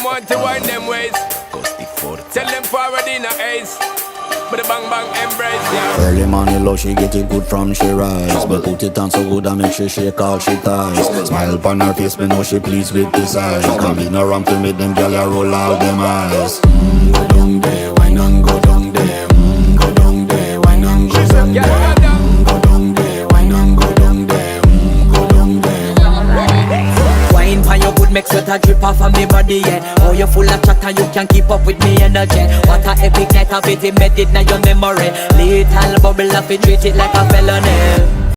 them want to wind them ways. Tell them forward in a ace. But the bang bang embrace, yeah. Early morning love, she get it good from she rise. But put it on so good and make she shake all she ties. Smile upon her face, me know she pleased with this eyes. Come in around to make them gyal a roll out them eyes. Go down there, why not go down there? Go down there, why not go down there? Go down there, why not go down there? Go down there. Wine pan your good, make sweat a drip off of me body, yeah. Oh, you full of chatter, you can't keep up with me energy. What a epic night of it, embedded now your memory. Little bubble of it, treat it like a felony.